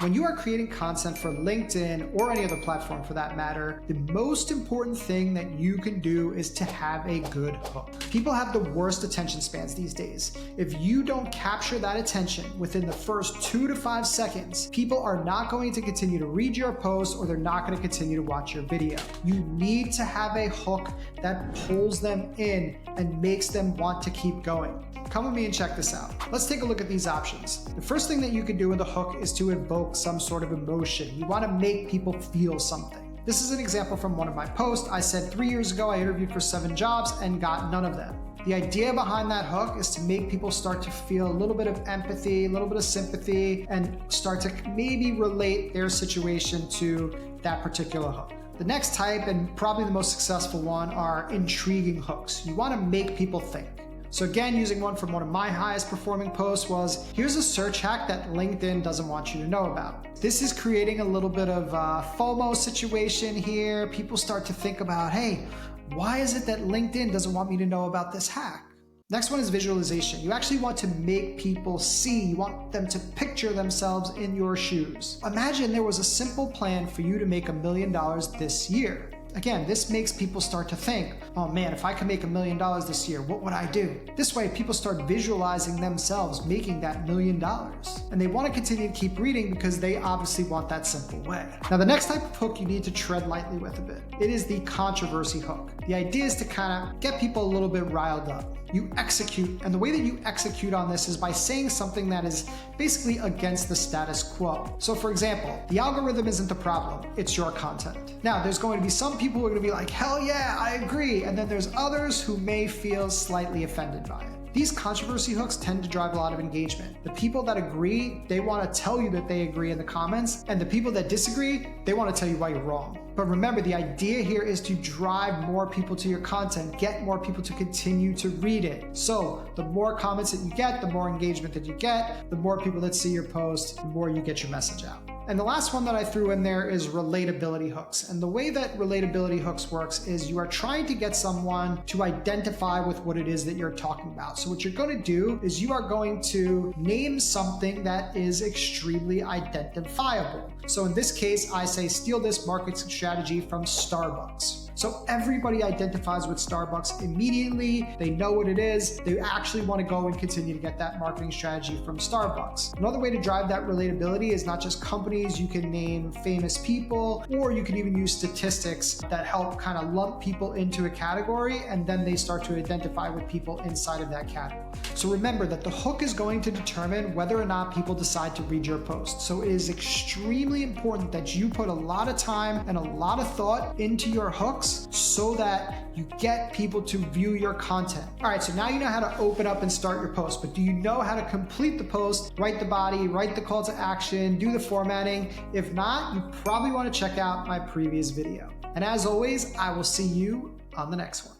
When you are creating content for LinkedIn or any other platform for that matter, the most important thing that you can do is to have a good hook. People have the worst attention spans these days. If you don't capture that attention within the first 2 to 5 seconds, people are not going to continue to read your post or they're not going to continue to watch your video. You need to have a hook that pulls them in and makes them want to keep going. Come with me and check this out. Let's take a look at these options. The first thing that you can do with a hook is to evoke some sort of emotion. You want to make people feel something. This is an example from one of my posts. I said 3 years ago I interviewed for 7 jobs and got none of them. The idea behind that hook is to make people start to feel a little bit of empathy, a little bit of sympathy, and start to maybe relate their situation to that particular hook. The next type, and probably the most successful one, are intriguing hooks. You want to make people think. So again, using one from one of my highest performing posts was, here's a search hack that LinkedIn doesn't want you to know about. This is creating a little bit of a FOMO situation here. People start to think about, hey, why is it that LinkedIn doesn't want me to know about this hack? Next one is visualization. You actually want to make people see, you want them to picture themselves in your shoes. Imagine there was a simple plan for you to make $1 million this year. Again, this makes people start to think, oh man, if I could make $1 million this year, what would I do? This way, people start visualizing themselves making that $1 million. And they want to continue to keep reading because they obviously want that simple way. Now, the next type of hook you need to tread lightly with a bit. It is the controversy hook. The idea is to kind of get people a little bit riled up. You execute, and the way that you execute on this is by saying something that is basically against the status quo. So for example, the algorithm isn't the problem, it's your content. Now, there's going to be some people who are going to be like, hell yeah, I agree. And then there's others who may feel slightly offended by it. These controversy hooks tend to drive a lot of engagement. The people that agree, they want to tell you that they agree in the comments, and the people that disagree, they want to tell you why you're wrong. But remember, the idea here is to drive more people to your content, get more people to continue to read it. So the more comments that you get, the more engagement that you get, the more people that see your post, the more you get your message out. And the last one that I threw in there is relatability hooks. And the way that relatability hooks works is you are trying to get someone to identify with what it is that you're talking about. So what you're going to do is you are going to name something that is extremely identifiable. So in this case, I say, steal this marketing strategy from Starbucks. So everybody identifies with Starbucks immediately. They know what it is. They actually want to go and continue to get that marketing strategy from Starbucks. Another way to drive that relatability is not just companies. You can name famous people, or you can even use statistics that help kind of lump people into a category, and then they start to identify with people inside of that category. So remember that the hook is going to determine whether or not people decide to read your post. So it is extremely important that you put a lot of time and a lot of thought into your hooks so that you get people to view your content. All right, so now you know how to open up and start your post, but do you know how to complete the post, write the body, write the call to action, do the formatting? If not, you probably want to check out my previous video. And as always, I will see you on the next one.